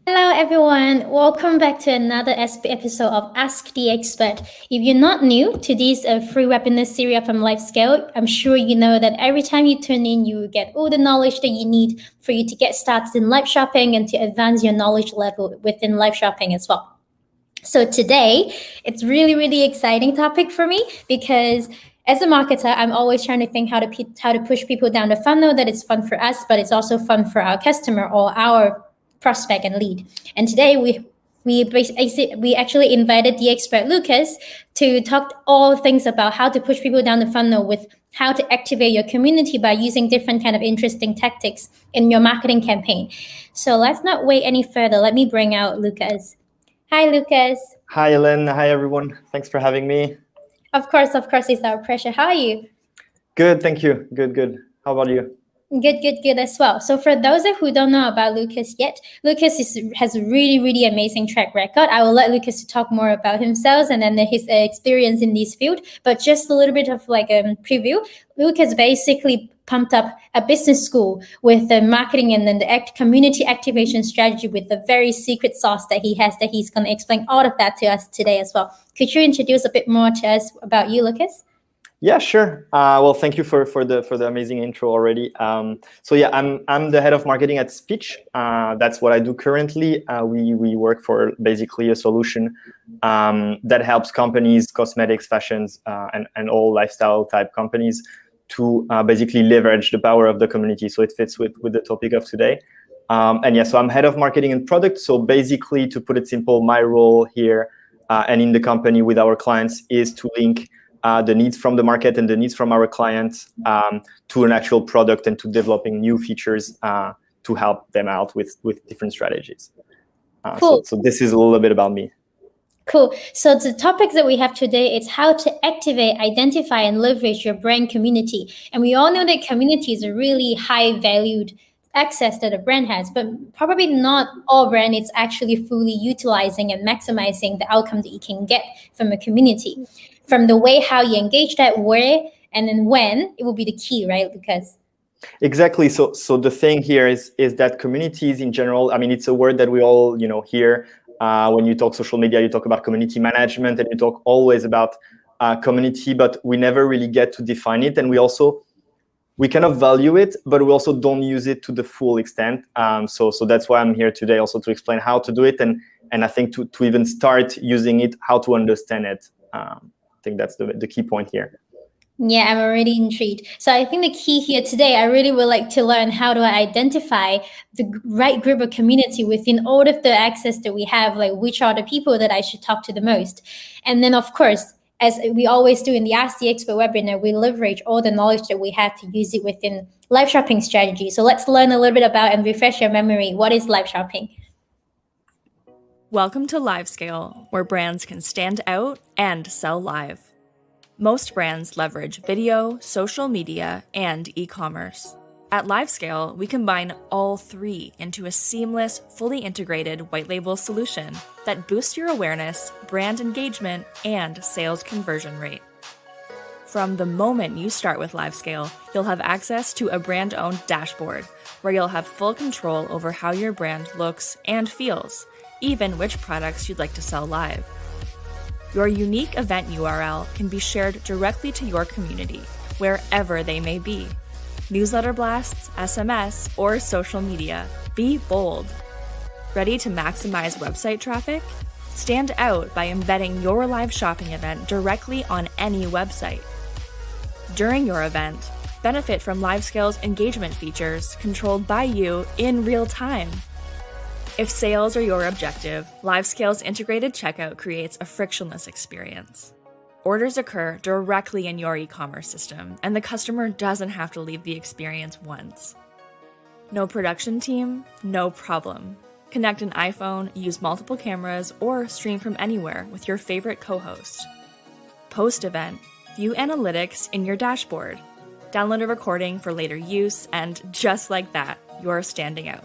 Hello, everyone. Welcome back to another episode of Ask the Expert. If you're not new to this free webinar series from LifeScale, I'm sure you know that every time you tune in, you get all the knowledge that you need for you to get started in live shopping and to advance your knowledge level within live shopping as well. So today, it's really exciting topic for me because as a marketer, I'm always trying to think how to push people down the funnel that it's fun for us, but it's also fun for our customer or our prospect and lead. And today we actually invited the expert Lucas to talk all things about how to push people down the funnel with how to activate your community by using different kind of interesting tactics in your marketing campaign. So let's not wait any further. Let me bring out Lucas. Hi, Lucas. Hi, Ellen. Hi, everyone. Thanks for having me. Of course, it's our pleasure. How are you? Good, thank you. Good. How about you? Good as well. So for those who don't know about Lucas yet, Lucas has a really amazing track record. I will let Lucas talk more about himself and then his experience in this field. But just a little bit of like a preview. Lucas basically pumped up a business school with the marketing and then the community activation strategy with the very secret sauce that he has that he's going to explain all of that to us today as well. Could you introduce a bit more to us about you, Lucas? Yeah, sure. Well, thank you for the amazing intro already. So yeah, I'm the head of marketing at Speech. That's what I do currently. We work for basically a solution that helps companies, cosmetics, fashions, and all lifestyle type companies to basically leverage the power of the community. So it fits with the topic of today. And yeah, so I'm head of marketing and product. So basically, to put it simple, my role here and in the company with our clients is to link the needs from the market and the needs from our clients to an actual product and to developing new features to help them out with different strategies. Cool. So this is a little bit about me. Cool. So the topics that we have today is how to activate, identify, and leverage your brand community. And we all know that community is a really high valued access that a brand has, but probably not all brand is actually fully utilizing and maximizing the outcome that you can get from a community. From the way how you engage that, where and then when, it will be the key, right? Because Exactly. So the thing here is that communities in general. I mean, it's a word that we all hear when you talk social media. You talk about community management, and you talk always about community, but we never really get to define it. And we kind of value it, but we also don't use it to the full extent. So that's why I'm here today, also to explain how to do it, and I think to even start using it, how to understand it. I think that's the key point here. yeah, I'm already intrigued. So I think the key here today, I really would like to learn how do I identify the right group of community within all of the access that we have, like which are the people that I should talk to the most. And then, of course, as we always do in the Ask the Expert webinar, we leverage all the knowledge that we have to use it within live shopping strategy. So let's learn a little bit about and refresh your memory. What is live shopping? Welcome to LiveScale, where brands can stand out and sell live. Most brands leverage video, social media, and e-commerce. At LiveScale, we combine all three into a seamless, fully integrated white label solution that boosts your awareness, brand engagement, and sales conversion rate. From the moment you start with LiveScale, you'll have access to a brand-owned dashboard where you'll have full control over how your brand looks and feels, even which products you'd like to sell live. Your unique event URL can be shared directly to your community, wherever they may be. Newsletter blasts, SMS, or social media. Be bold. Ready to maximize website traffic? Stand out by embedding your live shopping event directly on any website. During your event, benefit from LiveScale's engagement features controlled by you in real time. If sales are your objective, LiveScale's integrated checkout creates a frictionless experience. Orders occur directly in your e-commerce system, and the customer doesn't have to leave the experience once. No production team? No problem. Connect an iPhone, use multiple cameras, or stream from anywhere with your favorite co-host. Post-event, view analytics in your dashboard. Download a recording for later use, and just like that, you're standing out.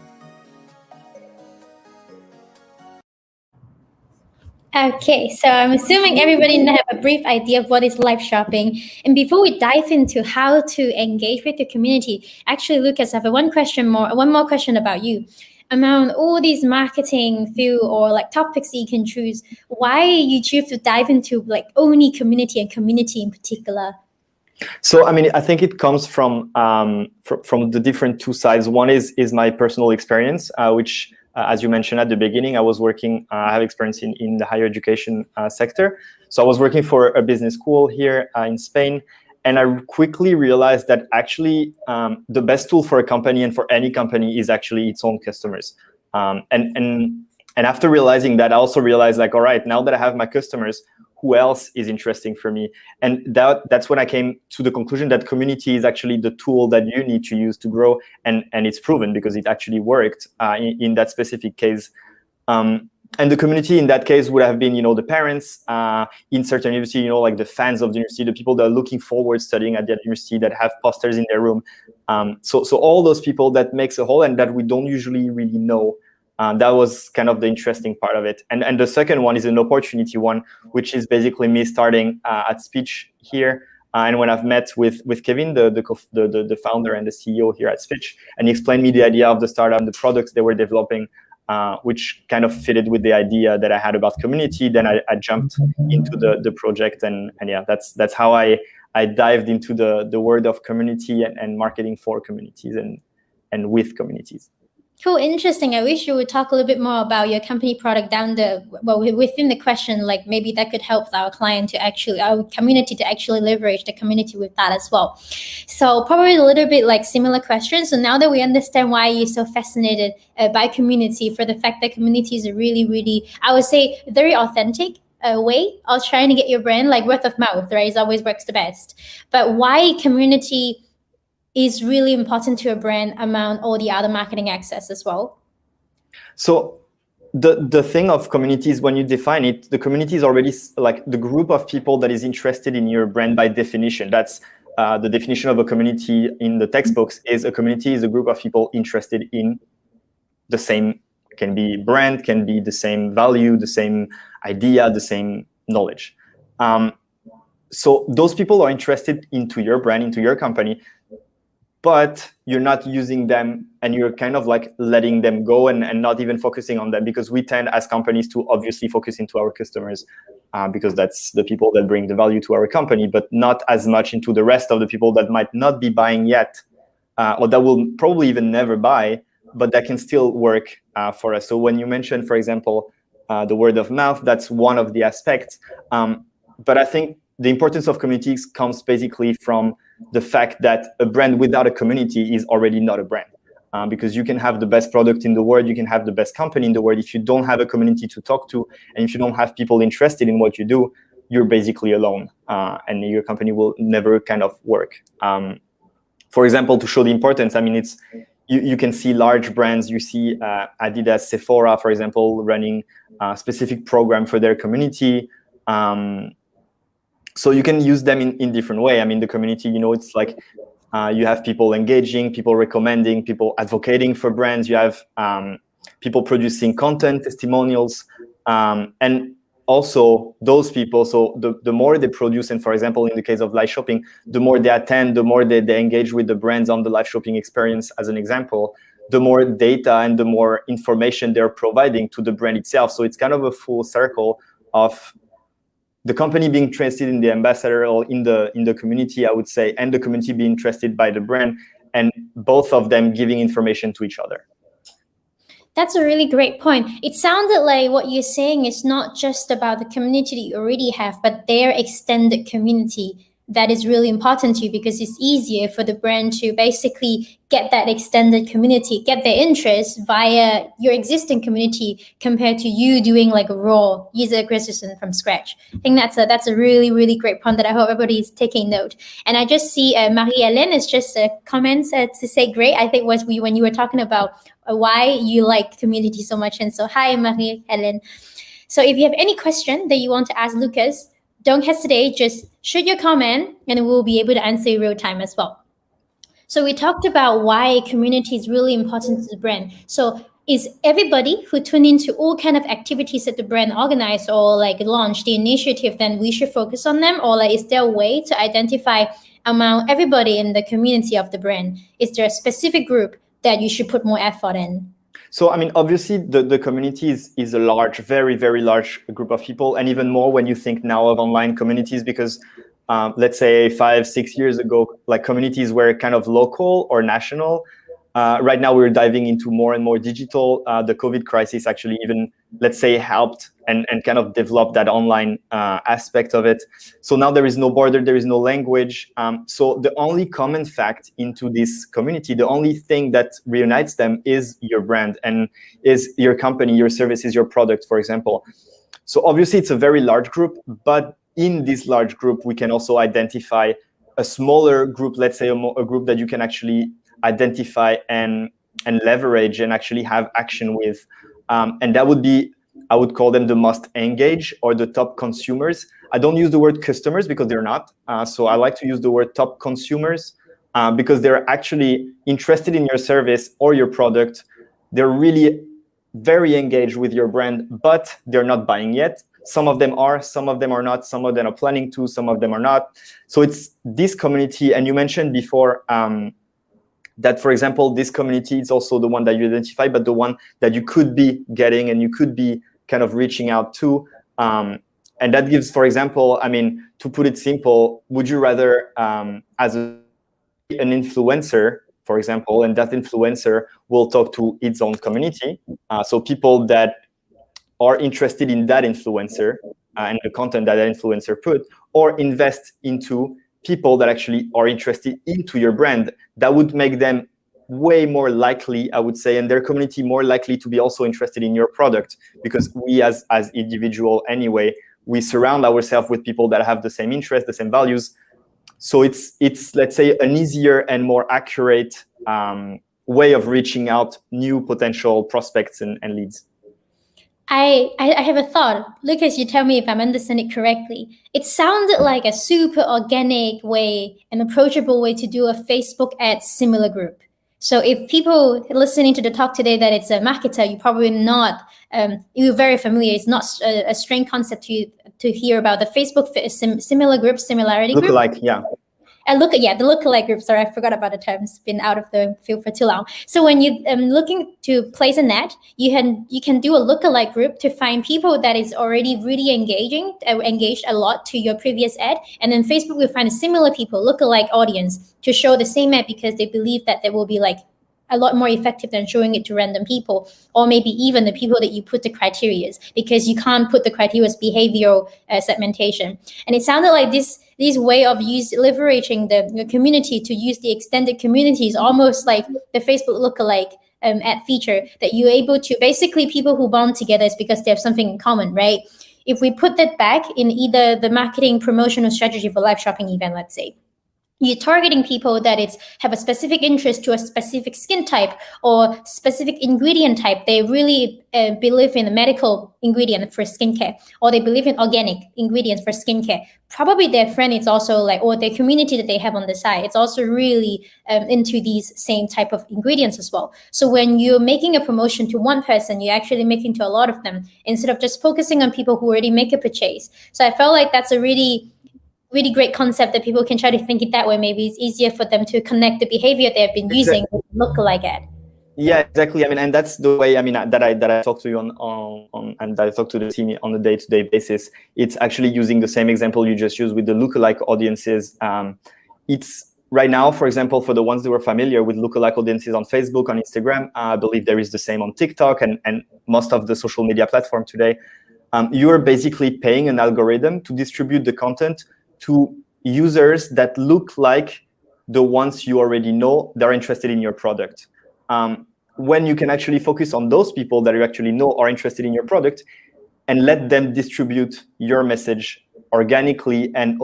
Okay, so I'm assuming everybody now have a brief idea of what is live shopping. And before we dive into how to engage with the community, actually, Lucas, I have one more question about you. Among all these marketing field or like topics that you can choose, why you choose to dive into like only community and community in particular? So, I mean, I think it comes from the different two sides. One is my personal experience, which, as you mentioned at the beginning, I was working. I have experience in the higher education sector. So I was working for a business school here in Spain, and I quickly realized that actually the best tool for a company and for any company is actually its own customers. And after realizing that, I also realized, like, all right, now that I have my customers, who else is interesting for me? And that's when I came to the conclusion that community is actually the tool that you need to use to grow, and it's proven because it actually worked in that specific case. And the community in that case would have been, the parents in certain university, like the fans of the university, the people that are looking forward studying at the university, that have posters in their room. So all those people that makes a whole and that we don't usually really know. That was kind of the interesting part of it. And the second one is an opportunity one, which is basically me starting at Speech here. And when I've met with Kevin, the founder and the CEO here at Speech, and he explained me the idea of the startup and the products they were developing, which kind of fitted with the idea that I had about community. Then I jumped into the project, and yeah, that's how I dived into the world of community and marketing for communities and with communities. Cool, interesting. I wish you would talk a little bit more about your company product within the question, like maybe that could help our community to actually leverage the community with that as well. So probably a little bit like similar questions. So now that we understand why you're so fascinated by community, for the fact that community is a really, really, I would say, very authentic way of trying to get your brand, like word of mouth, right? It always works the best. But why community is really important to a brand among all the other marketing access as well? So the thing of communities, when you define it, the community is already like the group of people that is interested in your brand by definition. That's the definition of a community in the textbooks. Is a community is a group of people interested in the same, can be brand, can be the same value, the same idea, the same knowledge. So those people are interested into your brand, into your company, but you're not using them, and you're kind of like letting them go and not even focusing on them, because we tend as companies to obviously focus into our customers because that's the people that bring the value to our company, but not as much into the rest of the people that might not be buying yet, or that will probably even never buy, but that can still work for us. So when you mentioned, for example, the word of mouth, that's one of the aspects. But I think the importance of communities comes basically from the fact that a brand without a community is already not a brand. Because you can have the best product in the world, you can have the best company in the world. If you don't have a community to talk to, and if you don't have people interested in what you do, you're basically alone, and your company will never kind of work. For example, to show the importance, I mean, it's you can see large brands. You see Adidas, Sephora, for example, running a specific program for their community. So you can use them in different way. I mean, the community, it's like you have people engaging, people recommending, people advocating for brands. You have people producing content, testimonials, and also those people. So the more they produce, and for example, in the case of live shopping, the more they attend, the more they engage with the brands on the live shopping experience, as an example, the more data and the more information they're providing to the brand itself. So it's kind of a full circle of the company being interested in the ambassador or in the community, I would say, and the community being interested by the brand, and both of them giving information to each other. That's a really great point. It sounded like what you're saying is not just about the community that you already have, but their extended community. That is really important to you, because it's easier for the brand to basically get that extended community, get their interest via your existing community, compared to you doing like a raw user acquisition from scratch. I think that's a really, really great point that I hope everybody is taking note. And I just see Marie-Hélène is just comments to say great. I think was when you were talking about why you like community so much. And so hi, Marie-Hélène. So if you have any question that you want to ask Lucas, don't hesitate, just shoot your comment and we'll be able to answer in real time as well. So we talked about why community is really important to the brand. So is everybody who tune into all kind of activities that the brand organize or like launch the initiative, then we should focus on them? Or like, is there a way to identify among everybody in the community of the brand? Is there a specific group that you should put more effort in? So, I mean, obviously, the community is a large, very, very large group of people, and even more when you think now of online communities, because let's say 5-6 years ago, like communities were kind of local or national. Right now, we're diving into more and more digital. The COVID crisis actually even, let's say, helped and kind of developed that online aspect of it. So now there is no border, there is no language. So the only common fact into this community, the only thing that reunites them is your brand and is your company, your services, your product, for example. So obviously it's a very large group, but in this large group, we can also identify a smaller group, let's say a group that you can actually identify and leverage and actually have action with. And that would be, I would call them the most engaged or the top consumers. I don't use the word customers because they're not. So I like to use the word top consumers because they're actually interested in your service or your product. They're really very engaged with your brand, but they're not buying yet. Some of them are, some of them are not, some of them are planning to, some of them are not. So it's this community. And you mentioned before that, for example, this community is also the one that you identify, but the one that you could be getting and you could be kind of reaching out to. And that gives, for example, I mean, to put it simple, would you rather as an influencer, for example, and that influencer will talk to its own community. So people that are interested in that influencer and the content that influencer put, or invest into people that actually are interested into your brand. That would make them way more likely, I would say, and their community more likely to be also interested in your product, because we as individual anyway, we surround ourselves with people that have the same interests, the same values. So it's let's say an easier and more accurate way of reaching out new potential prospects and leads. I have a thought. Lucas, you tell me if I'm understanding it correctly. It sounded like a super organic way, an approachable way to do a Facebook ad similar group. So if people listening to the talk today that it's a marketer, you probably not, you're very familiar. It's not a strange concept to hear about the Facebook similar group, similarity Look group. alike, yeah. And the lookalike group. Sorry, I forgot about the term. It's been out of the field for too long. So when you looking to place an ad, you can do a lookalike group to find people that is already really engaged a lot to your previous ad, and then Facebook will find similar people, lookalike audience, to show the same ad because they believe that they will be like a lot more effective than showing it to random people, or maybe even the people that you put the criterias, because you can't put the criteria's behavioral segmentation. And it sounded like this way of leveraging the community to use the extended communities, almost like the Facebook lookalike ad feature, that you're able to basically, people who bond together is because they have something in common, right? If we put that back in either the marketing promotional strategy for live shopping event, let's say, you're targeting people that have a specific interest to a specific skin type or specific ingredient type. They really believe in a medical ingredient for skincare, or they believe in organic ingredients for skincare. Probably their friend is also like, or their community that they have on the side, it's also really into these same type of ingredients as well. So when you're making a promotion to one person, you're actually making to a lot of them, instead of just focusing on people who already make a purchase. So I felt like that's a really great concept that people can try to think it that way. Maybe it's easier for them to connect the behavior they've been using with lookalike ad. Yeah, exactly. I mean, and that's the way, I mean, that I talk to you on and that I talk to the team on a day-to-day basis. It's actually using the same example you just used with the lookalike audiences. It's right now, for example, for the ones that were familiar with lookalike audiences on Facebook, on Instagram, I believe there is the same on TikTok and most of the social media platform today. You're basically paying an algorithm to distribute the content to users that look like the ones you already know that are interested in your product. When you can actually focus on those people that you actually know are interested in your product and let them distribute your message organically and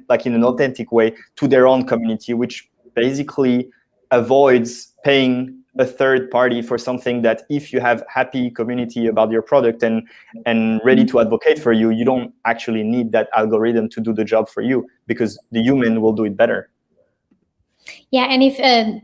like in an authentic way to their own community, which basically avoids paying a third party for something that, if you have happy community about your product and ready to advocate for you, you don't actually need that algorithm to do the job for you, because the human will do it better. Yeah, and if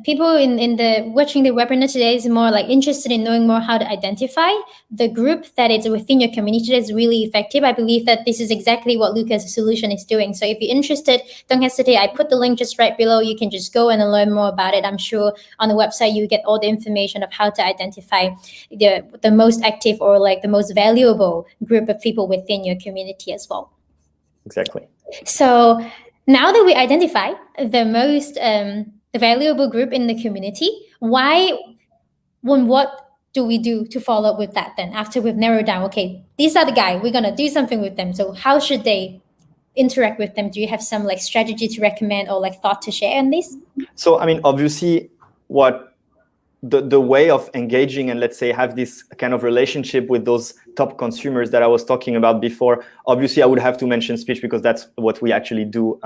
people in the watching the webinar today is more like interested in knowing more how to identify the group that is within your community that's really effective, I believe that this is exactly what Lucas' solution is doing. So if you're interested, don't hesitate. I put the link just right below. You can just go and learn more about it. I'm sure on the website you get all the information of how to identify the most active or like the most valuable group of people within your community as well. Exactly. So now that we identify the most the valuable group in the community, what do we do to follow up with that then, after we've narrowed down, okay, these are the guys, we're going to do something with them. So how should they interact with them? Do you have some like strategy to recommend or like thought to share on this? So, I mean, obviously, what the way of engaging and, let's say, have this kind of relationship with those top consumers that I was talking about before, obviously I would have to mention speech, because that's what we actually do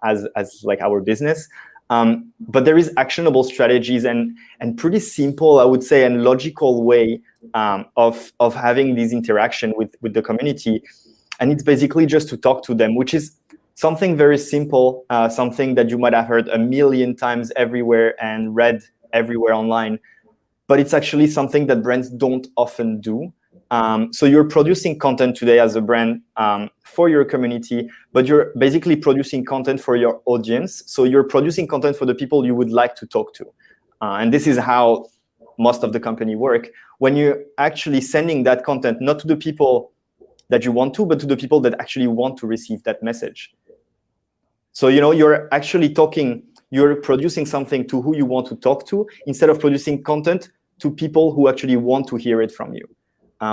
as like our business. But there is actionable strategies and pretty simple, I would say, and logical way of having this interaction with the community. And it's basically just to talk to them, which is something very simple, something that you might have heard a million times everywhere and read everywhere online, but it's actually something that brands don't often do. So you're producing content today as a brand for your community, but you're basically producing content for your audience. So you're producing content for the people you would like to talk to. And this is how most of the company work. When you're actually sending that content, not to the people that you want to, but to the people that actually want to receive that message. So, you're actually you're producing something to who you want to talk to, instead of producing content to people who actually want to hear it from you,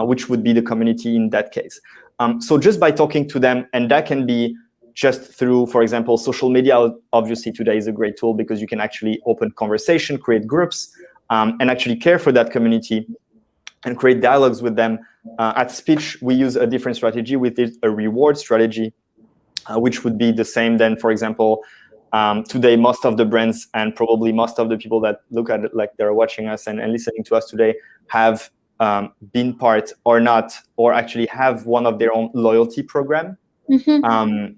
which would be the community in that case. So just by talking to them, and that can be just through, for example, social media. Obviously, today is a great tool because you can actually open conversation, create groups, and actually care for that community and create dialogues with them. At Speech, we use a different strategy with a reward strategy, which would be the same then, for example, today, most of the brands and probably most of the people that look at it, like they're watching us and listening to us today, have been part or not, or actually have one of their own loyalty program, it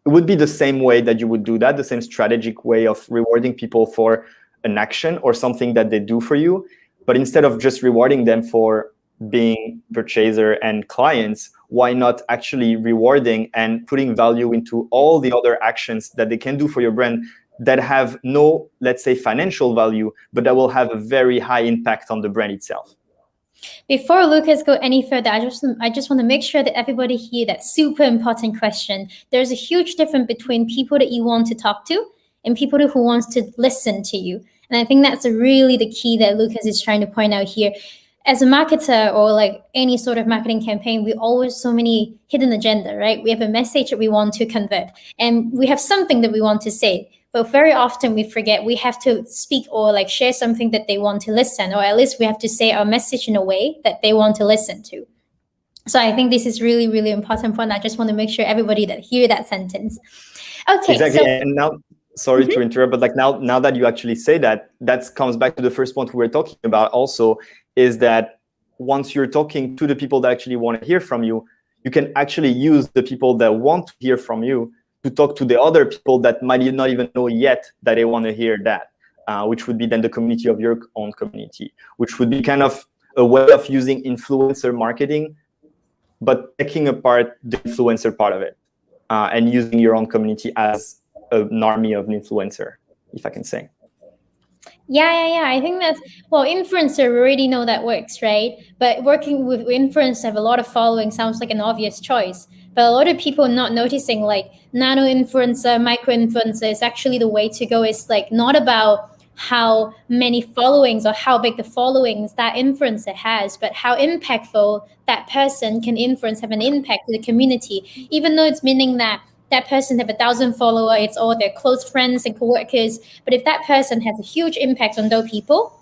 would be the same way that you would do that, the same strategic way of rewarding people for an action or something that they do for you. But instead of just rewarding them for being purchaser and clients, why not actually rewarding and putting value into all the other actions that they can do for your brand that have no, let's say, financial value, but that will have a very high impact on the brand itself? Before Lucas go any further, I just want to make sure that everybody hear that super important question. There's a huge difference between people that you want to talk to and people who wants to listen to you. And I think that's really the key that Lucas is trying to point out here. As a marketer or like any sort of marketing campaign, we always so many hidden agenda, right? We have a message that we want to convert and we have something that we want to say. But very often we forget we have to speak or like share something that they want to listen, or at least we have to say our message in a way that they want to listen to. So I think this is really, really important point. I just want to make sure everybody that hear that sentence. Okay. Exactly. So, and now, sorry to interrupt, but like now that you actually say that, that comes back to the first point we were talking about also, is that once you're talking to the people that actually want to hear from you, you can actually use the people that want to hear from you to talk to the other people that might not even know yet that they want to hear that, which would be then the community of your own community, which would be kind of a way of using influencer marketing, but taking apart the influencer part of it and using your own community as an army of an influencer, if I can say. Yeah. I think that's, well, influencer, we already know that works, right? But working with influencers have a lot of following sounds like an obvious choice. But a lot of people not noticing like nano influencer, micro influencer is actually the way to go. It's like not about how many followings or how big the followings that influencer has, but how impactful that person can influence, have an impact to the community, even though it's meaning that that person have 1,000 followers, it's all their close friends and coworkers. But if that person has a huge impact on those people,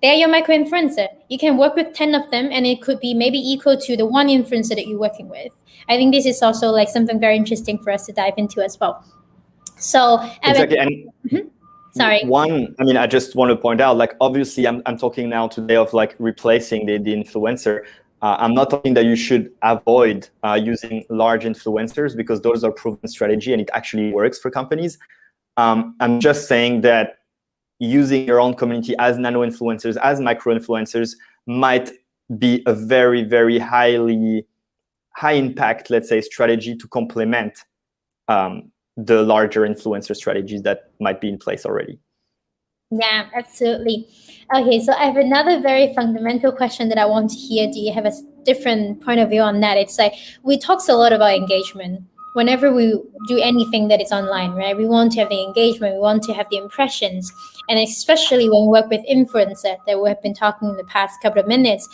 they're your micro influencer. You can work with 10 of them and it could be maybe equal to the one influencer that you're working with. I think this is also like something very interesting for us to dive into as well. So exactly. And sorry. I just want to point out, like, obviously I'm talking now today of like replacing the influencer. I'm not talking that you should avoid using large influencers, because those are proven strategy and it actually works for companies. I'm just saying that using your own community as nano influencers, as micro influencers, might be a very, very high impact, let's say, strategy to complement the larger influencer strategies that might be in place already. Yeah, absolutely. Okay, so I have another very fundamental question that I want to hear. Do you have a different point of view on that? It's like we talk a lot about engagement. Whenever we do anything that is online, right? We want to have the engagement, we want to have the impressions. And especially when we work with influencers that we have been talking in the past couple of minutes,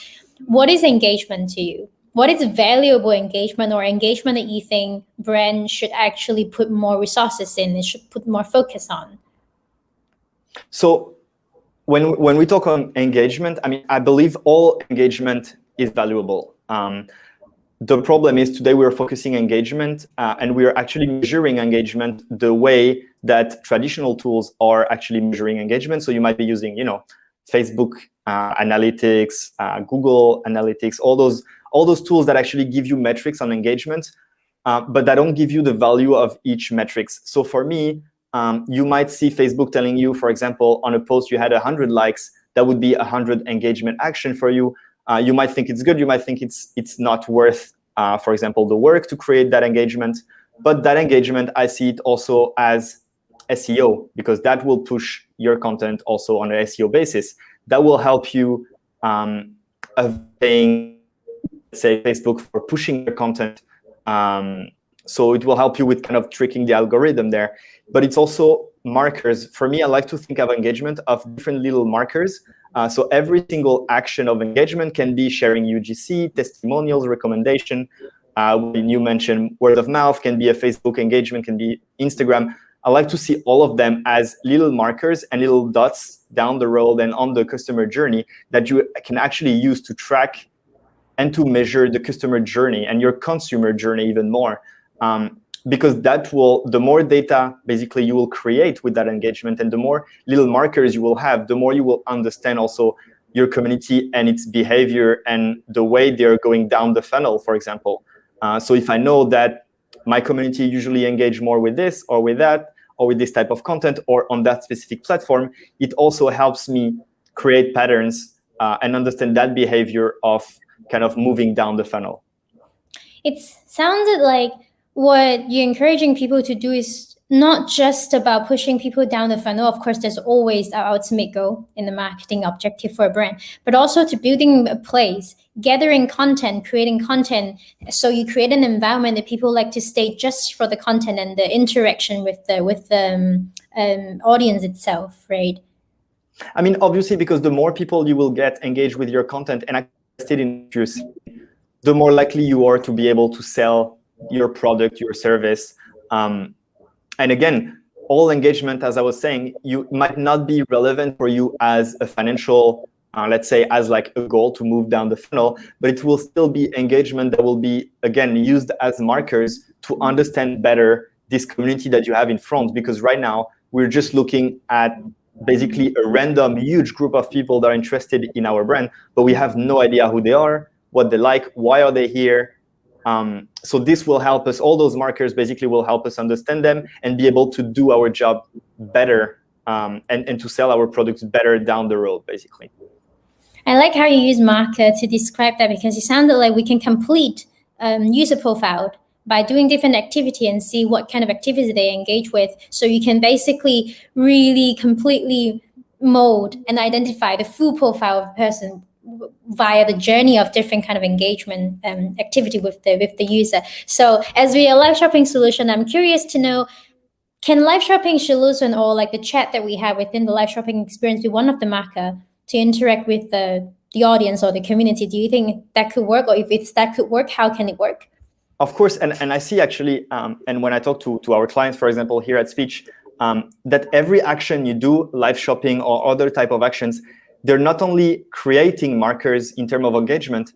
what is engagement to you? What is valuable engagement or engagement that you think brands should actually put more resources in and should put more focus on? So when we talk on engagement, I believe all engagement is valuable. The problem is today we're focusing engagement and we're actually measuring engagement the way that traditional tools are actually measuring engagement. So you might be using, Facebook analytics, Google analytics, all those tools that actually give you metrics on engagement, but that don't give you the value of each metrics. So for me, you might see Facebook telling you, for example, on a post you had 100 likes, that would be 100 engagement action for you. You might think it's good, you might think it's not worth, for example, the work to create that engagement. But that engagement, I see it also as SEO, because that will push your content also on an SEO basis. That will help you paying, say, Facebook for pushing your content. So it will help you with kind of tricking the algorithm there. But it's also markers. For me, I like to think of engagement of different little markers. So every single action of engagement can be sharing UGC, testimonials, recommendation. When you mentioned word of mouth, can be a Facebook engagement, can be Instagram. I like to see all of them as little markers and little dots down the road and on the customer journey that you can actually use to track and to measure the customer journey and your consumer journey even more. Because that will, the more data basically you will create with that engagement and the more little markers you will have, the more you will understand also your community and its behavior and the way they're going down the funnel, for example. So if I know that my community usually engage more with this or with that, or with this type of content, or on that specific platform, it also helps me create patterns and understand that behavior of kind of moving down the funnel. It sounded like what you're encouraging people to do is not just about pushing people down the funnel. Of course, there's always our ultimate goal in the marketing objective for a brand, but also to building a place, gathering content, creating content. So you create an environment that people like to stay just for the content and the interaction with the audience itself, right? I mean, obviously, because the more people you will get engaged with your content and interested in what you're seeing, the more likely you are to be able to sell your product, your service. And again, all engagement, as I was saying, you might not be relevant for you as a financial, let's say, as like a goal to move down the funnel, but it will still be engagement that will be, again, used as markers to understand better this community that you have in front. Because right now, we're just looking at basically a random huge group of people that are interested in our brand, but we have no idea who they are, what they like, why are they here. So this will help us, all those markers basically will help us understand them and be able to do our job better and to sell our products better down the road, basically. I like how you use marker to describe that, because it sounded like we can complete user profile by doing different activity and see what kind of activity they engage with. So you can basically really completely mold and identify the full profile of a person via the journey of different kind of engagement activity with the user. So as we are a live shopping solution, I'm curious to know, can live shopping solution or like the chat that we have within the live shopping experience be one of the marker to interact with the audience or the community? Do you think that could work? Or if that could work, how can it work? Of course, and I see actually, and when I talk to our clients, for example, here at Speech, that every action you do, live shopping or other type of actions, they're not only creating markers in terms of engagement,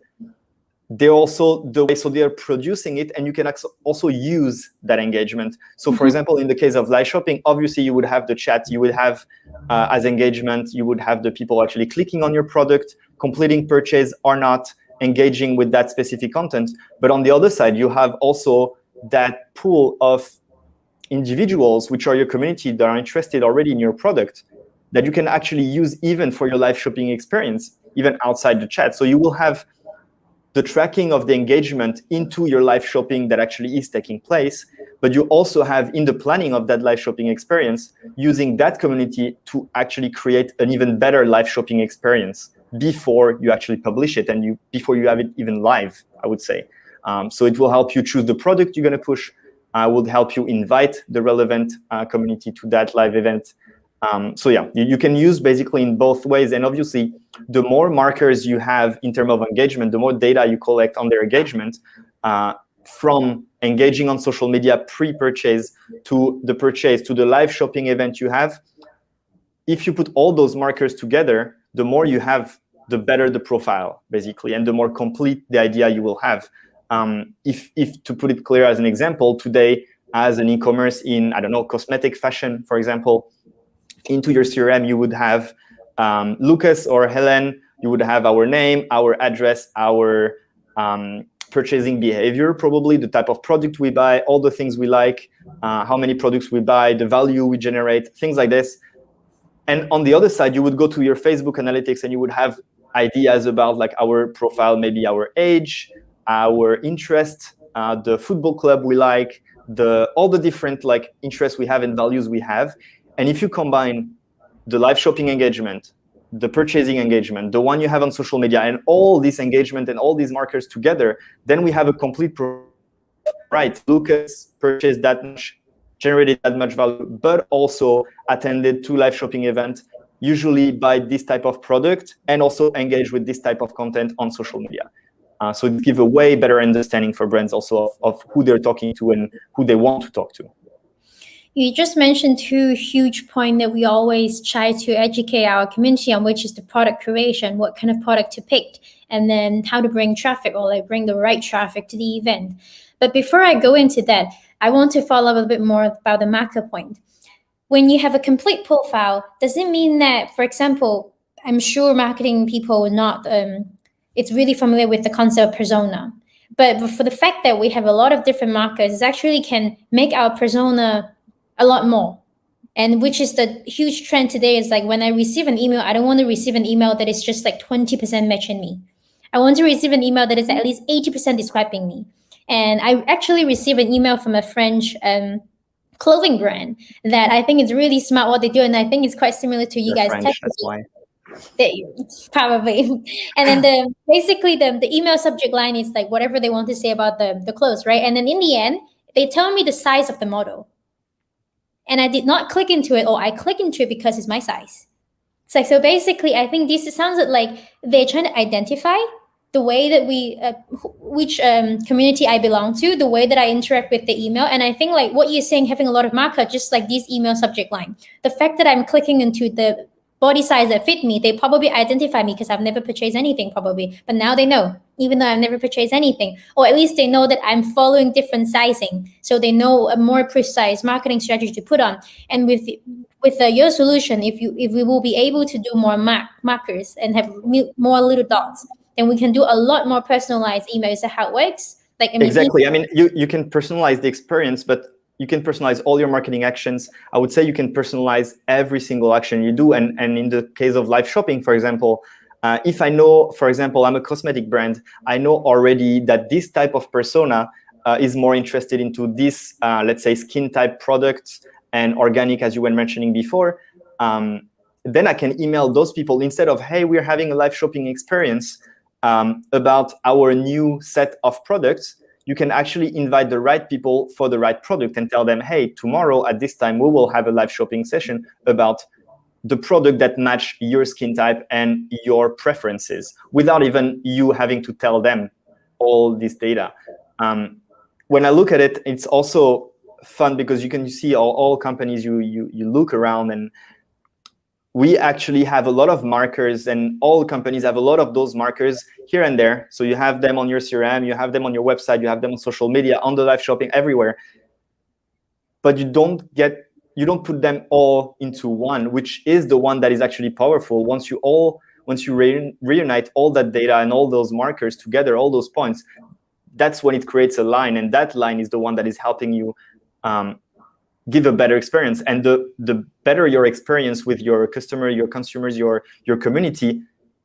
they're also the way, so they're producing it, and you can also use that engagement. So for example, in the case of live shopping, obviously you would have the chat, you would have as engagement, you would have the people actually clicking on your product, completing purchase or not, engaging with that specific content. But on the other side, you have also that pool of individuals, which are your community, that are interested already in your product, that you can actually use even for your live shopping experience, even outside the chat. So you will have the tracking of the engagement into your live shopping that actually is taking place, but you also have in the planning of that live shopping experience, using that community to actually create an even better live shopping experience before you actually publish it and before you have it even live, I would say. So it will help you choose the product you're going to push, would help you invite the relevant community to that live event. So yeah, you can use basically in both ways. And obviously, the more markers you have in terms of engagement, the more data you collect on their engagement, from engaging on social media pre-purchase to the purchase to the live shopping event you have. If you put all those markers together, the more you have, the better the profile, basically, and the more complete the idea you will have. If to put it clear as an example, today, as an e-commerce in, I don't know, cosmetic fashion, for example, into your CRM, you would have Lucas or Helen, you would have our name, our address, our purchasing behavior, probably the type of product we buy, all the things we like, how many products we buy, the value we generate, things like this. And on the other side, you would go to your Facebook analytics and you would have ideas about like our profile, maybe our age, our interest, the football club we like, all the different like interests we have and values we have. And if you combine the live shopping engagement, the purchasing engagement, the one you have on social media, and all this engagement and all these markers together, then we have a complete right. Lucas purchased that much, generated that much value, but also attended 2 live shopping events, usually buy this type of product, and also engage with this type of content on social media. So it gives a way better understanding for brands also of who they're talking to and who they want to talk to. You just mentioned 2 huge points that we always try to educate our community on, which is the product creation, what kind of product to pick, and then how to bring traffic or like bring the right traffic to the event. But before I go into that, I want to follow up a bit more about the marker point. When you have a complete profile, does it mean that, for example, I'm sure marketing people are not, it's really familiar with the concept of persona. But for the fact that we have a lot of different markers, it actually can make our persona a lot more. And which is the huge trend today is like when I receive an email, I don't want to receive an email that is just like 20% mention me. I want to receive an email that is at least 80% describing me. And I actually received an email from a French clothing brand that I think is really smart what they do. And I think it's quite similar to you They're guys. French, that's why. Probably. And then basically the email subject line is like whatever they want to say about the clothes, right? And then in the end, they tell me the size of the model. And I did not click into it, or I click into it because it's my size. It's like, so basically, I think this sounds like they're trying to identify the way that which community I belong to, the way that I interact with the email. And I think like what you're saying, having a lot of marker, just like this email subject line, the fact that I'm clicking into the body size that fit me, they probably identify me because I've never purchased anything probably, but now they know, even though I've never purchased anything, or at least they know that I'm following different sizing, so they know a more precise marketing strategy to put on. And with your solution, if we will be able to do more markers and have more little dots, then we can do a lot more personalized emails. Is that how it works? Like, I mean, exactly. I mean, you can personalize the experience, but you can personalize all your marketing actions. I would say you can personalize every single action you do. And in the case of live shopping, for example, if I know, for example, I'm a cosmetic brand, I know already that this type of persona is more interested into this, let's say, skin type products and organic, as you were mentioning before. Then I can email those people instead of, hey, we're having a live shopping experience about our new set of products. You can actually invite the right people for the right product and tell them, hey, tomorrow at this time, we will have a live shopping session about the product that match your skin type and your preferences, without even you having to tell them all this data. When I look at it, it's also fun because you can see all companies, you look around, and we actually have a lot of markers, and all companies have a lot of those markers here and there. So you have them on your CRM, you have them on your website, you have them on social media, on the live shopping, everywhere. But you don't put them all into one, which is the one that is actually powerful. Once you reunite all that data and all those markers together, all those points, that's when it creates a line, and that line is the one that is helping you give a better experience. And the better your experience with your customer, your consumers, your community,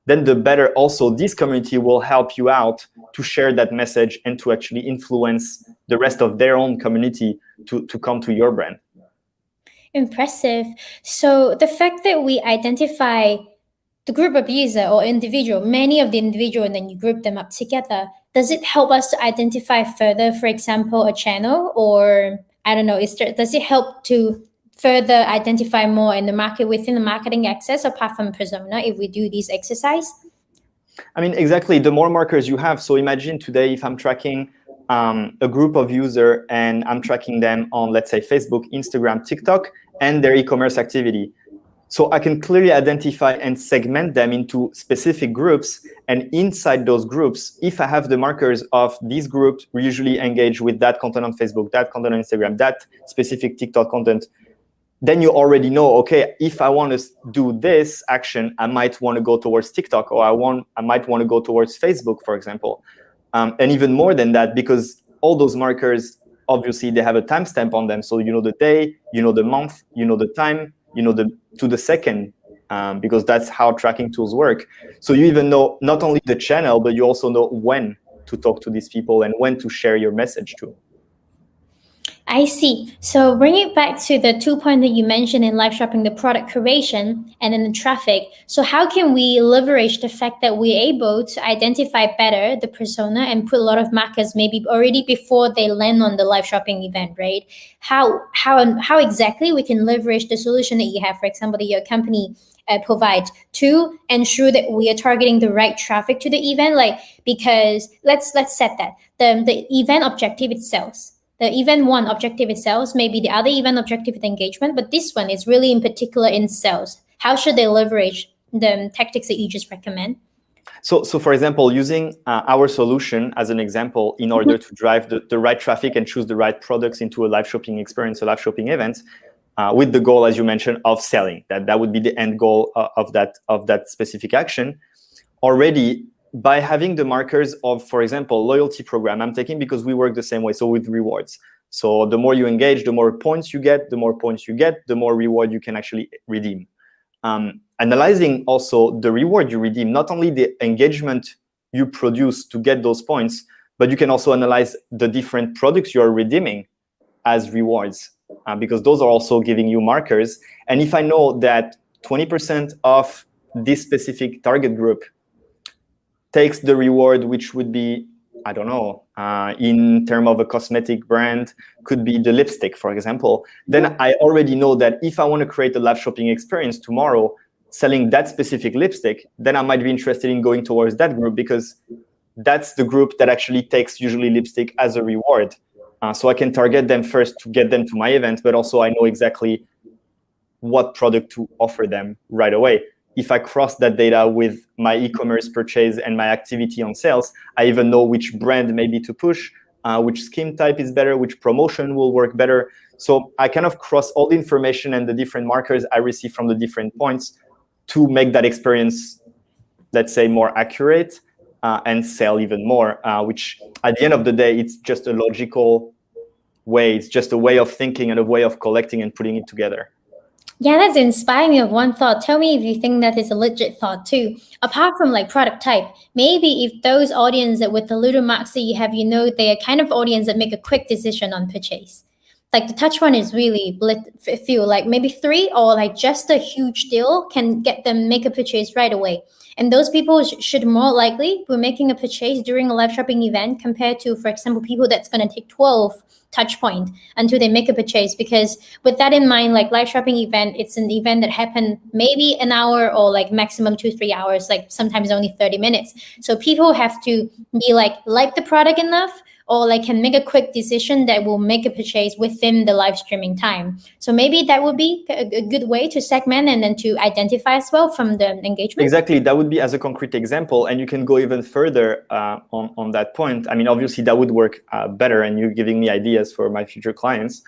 then the better also this community will help you out to share that message and to actually influence the rest of their own community to come to your brand. Impressive. So the fact that we identify the group of user or individual, many of the individual, and then you group them up together, does it help us to identify further, for example, a channel, or I don't know, does it help to further identify more in the market within the marketing access apart from persona if we do this exercise? I mean, exactly. The more markers you have. So imagine today if I'm tracking a group of users and I'm tracking them on, let's say, Facebook, Instagram, TikTok, and their e-commerce activity. So I can clearly identify and segment them into specific groups. And inside those groups, if I have the markers of these groups, we usually engage with that content on Facebook, that content on Instagram, that specific TikTok content, then you already know, okay, if I want to do this action, I might want to go towards TikTok, or I might want to go towards Facebook, for example. And even more than that, because all those markers, obviously, they have a timestamp on them. So you know the day, you know the month, you know the time, you know to the second, because that's how tracking tools work. So you even know not only the channel, but you also know when to talk to these people and when to share your message to. I see. So bring it back to the 2 points that you mentioned in live shopping, the product curation and then the traffic. So how can we leverage the fact that we're able to identify better the persona and put a lot of markers maybe already before they land on the live shopping event, right? How exactly we can leverage the solution that you have, for example, that your company provide to ensure that we are targeting the right traffic to the event? Like, because let's set that the event objective itself. The event one objective is sales, maybe the other event objective is engagement, but this one is really in particular in sales. How should they leverage the tactics that you just recommend? So for example, using our solution as an example in order to drive the right traffic and choose the right products into a live shopping experience, a live shopping event, with the goal, as you mentioned, of selling. That would be the end goal of that specific action. Already, by having the markers of, for example, loyalty program, I'm taking because we work the same way, so with rewards. So the more you engage, the more points you get, the more reward you can actually redeem. Analyzing also the reward you redeem, not only the engagement you produce to get those points, but you can also analyze the different products you're redeeming as rewards, because those are also giving you markers. And if I know that 20% of this specific target group takes the reward, which would be, I don't know, in terms of a cosmetic brand, could be the lipstick, for example, then I already know that if I want to create a live shopping experience tomorrow, selling that specific lipstick, then I might be interested in going towards that group, because that's the group that actually takes usually lipstick as a reward. So I can target them first to get them to my event, but also I know exactly what product to offer them right away. If I cross that data with my e-commerce purchase and my activity on sales, I even know which brand maybe to push, which skin type is better, which promotion will work better. So I kind of cross all the information and the different markers I receive from the different points to make that experience, let's say, more accurate and sell even more, which at the end of the day, it's just a logical way. It's just a way of thinking and a way of collecting and putting it together. Yeah, that's inspiring me of one thought. Tell me if you think that is a legit thought too. Apart from like product type, maybe if those audience that with the little marks that you have, they are kind of audience that make a quick decision on purchase. Like the touch one is really feel like maybe 3 or like just a huge deal can get them make a purchase right away. And those people should more likely be making a purchase during a live shopping event compared to, for example, people that's going to take 12 touch point until they make a purchase. Because with that in mind, like live shopping event, it's an event that happen maybe an hour or like maximum 2-3 hours, like sometimes only 30 minutes. So people have to be like the product enough, or like can make a quick decision that will make a purchase within the live streaming time. So maybe that would be a good way to segment and then to identify as well from the engagement. Exactly, that would be as a concrete example, and you can go even further on that point. I mean, obviously that would work better, and you're giving me ideas for my future clients,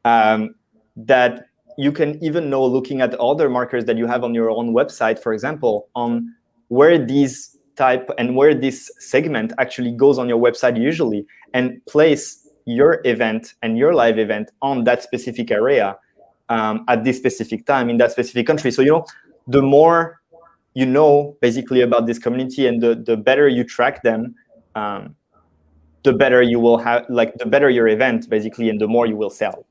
that you can even know, looking at other markers that you have on your own website, for example, on where these type and where this segment actually goes on your website usually, and place your event and your live event on that specific area at this specific time in that specific country. So, the more you know basically about this community and the better you track them, the better you will have, like the better your event basically, and the more you will sell.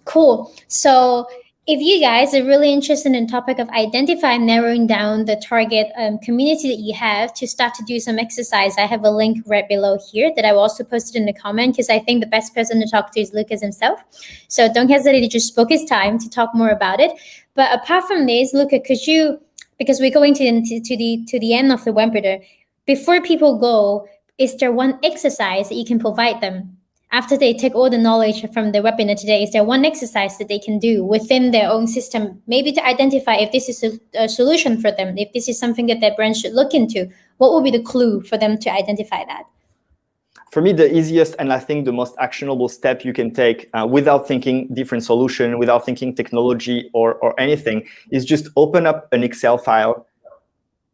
Cool. So if you guys are really interested in the topic of identifying, narrowing down the target community that you have to start to do some exercise, I have a link right below here that I will also post in the comment, because I think the best person to talk to is Lucas himself. So don't hesitate to just book his time to talk more about it. But apart from this, Lucas, could you, because we're going to the end of the webinar, before people go, is there one exercise that you can provide them? After they take all the knowledge from the webinar today, is there one exercise that they can do within their own system, maybe to identify if this is a solution for them, if this is something that their brand should look into? What would be the clue for them to identify that? For me, the easiest and I think the most actionable step you can take without thinking different solution, without thinking technology or anything, is just open up an Excel file,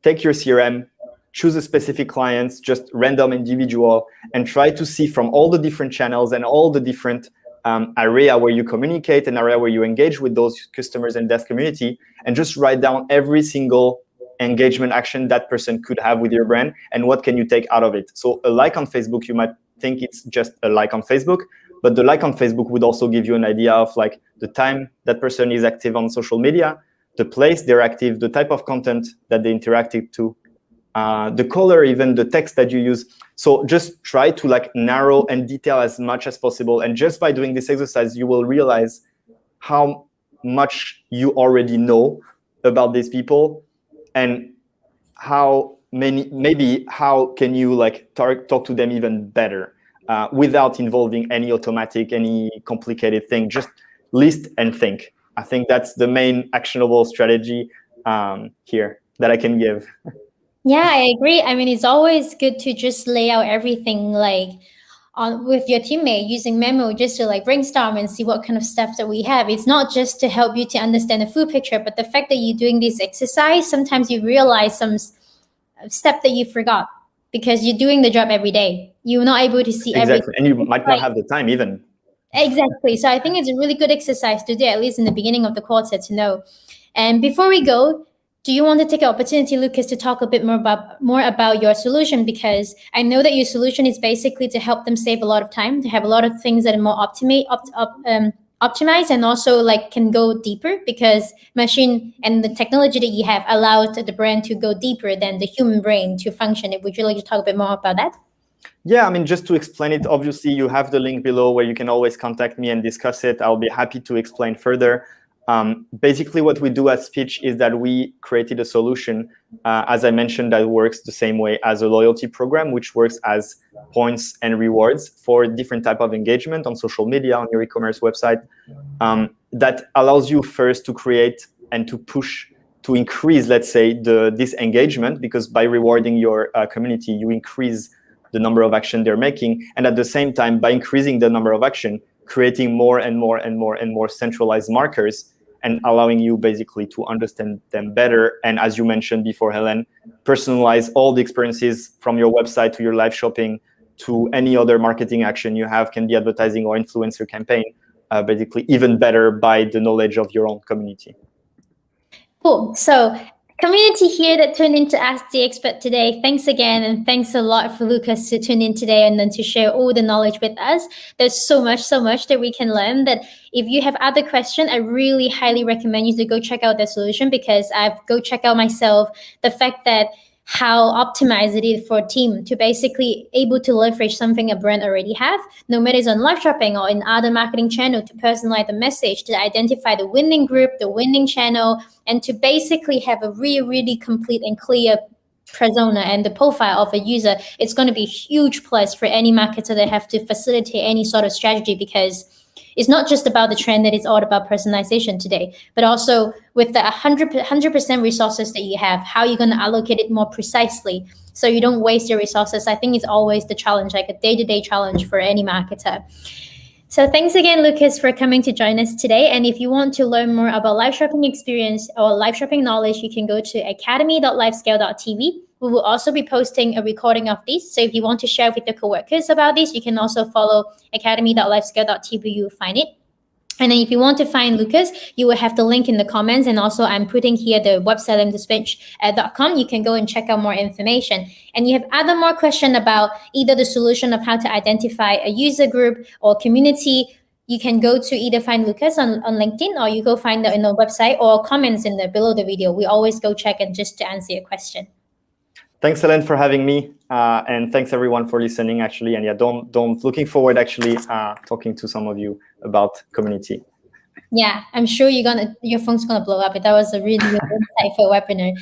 take your CRM, choose a specific clients, just random individual, and try to see from all the different channels and all the different area where you communicate and area where you engage with those customers and that community, and just write down every single engagement action that person could have with your brand and what can you take out of it. So a like on Facebook, you might think it's just a like on Facebook, but the like on Facebook would also give you an idea of like the time that person is active on social media, the place they're active, the type of content that they interacted to, the color, even the text that you use. So just try to like narrow and detail as much as possible. And just by doing this exercise, you will realize how much you already know about these people and how can you like talk to them even better without involving any complicated thing. Just list and think. I think that's the main actionable strategy here that I can give. Yeah, I agree. I mean, it's always good to just lay out everything like on with your teammate using memo just to like brainstorm and see what kind of steps that we have. It's not just to help you to understand the full picture, but the fact that you're doing this exercise, sometimes you realize some step that you forgot because you're doing the job every day. You're not able to see Exactly, and you everything. might not have the time even. Exactly. So I think it's a really good exercise to do, at least in the beginning of the quarter, to know. And before we go, do you want to take an opportunity, Lucas, to talk a bit more about your solution? Because I know that your solution is basically to help them save a lot of time, to have a lot of things that are more optimized, and also like can go deeper, because machine and the technology that you have allowed the brand to go deeper than the human brain to function. Would you like to talk a bit more about that? Yeah, I mean, just to explain it, obviously you have the link below where you can always contact me and discuss it. I'll be happy to explain further. Basically, what we do at Speech is that we created a solution, as I mentioned, that works the same way as a loyalty program, which works as points and rewards for different type of engagement on social media, on your e-commerce website, that allows you first to create and to push, to increase, let's say, this engagement, because by rewarding your community, you increase the number of action they're making, and at the same time, by increasing the number of action, creating more and more and more and more centralized markers, and allowing you basically to understand them better. And as you mentioned before, Helen, personalize all the experiences from your website to your live shopping to any other marketing action you have, can be advertising or influencer campaign, basically even better by the knowledge of your own community. Cool. So community here that tuned in to Ask the Expert today, thanks again, and thanks a lot for Lucas to tune in today and then to share all the knowledge with us. There's so much that we can learn, that if you have other questions, I really highly recommend you to go check out the solution, because I've go check out myself the fact that how optimized it is for a team to basically able to leverage something a brand already have, no matter it's on live shopping or in other marketing channel, to personalize the message, to identify the winning group, the winning channel, and to basically have a really, really complete and clear persona and the profile of a user. It's going to be a huge plus for any marketer that have to facilitate any sort of strategy, because it's not just about the trend, that it's all about personalization today, but also with the 100% resources that you have, how you're going to allocate it more precisely so you don't waste your resources. I think it's always the challenge, like a day-to-day challenge for any marketer. So thanks again, Lucas, for coming to join us today. And if you want to learn more about live shopping experience or live shopping knowledge, you can go to academy.livescale.tv. We will also be posting a recording of this. So if you want to share with your coworkers about this, you can also follow academy.livescale.tv. You will find it. And then if you want to find Lucas, you will have the link in the comments. And also I'm putting here the website speech.com. You can go and check out more information. And you have other more questions about either the solution of how to identify a user group or community, you can go to either find Lucas on LinkedIn, or you go find it in the website or comments in the below the video. We always go check and just to answer your question. Thanks, Helen, for having me, and thanks everyone for listening. Actually, and yeah, don't looking forward actually talking to some of you about community. Yeah, I'm sure your phone's gonna blow up. But that was a really insightful webinar.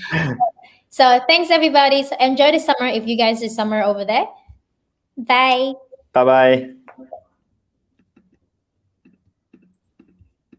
So thanks everybody. So enjoy the summer if you guys is summer over there. Bye. Bye bye.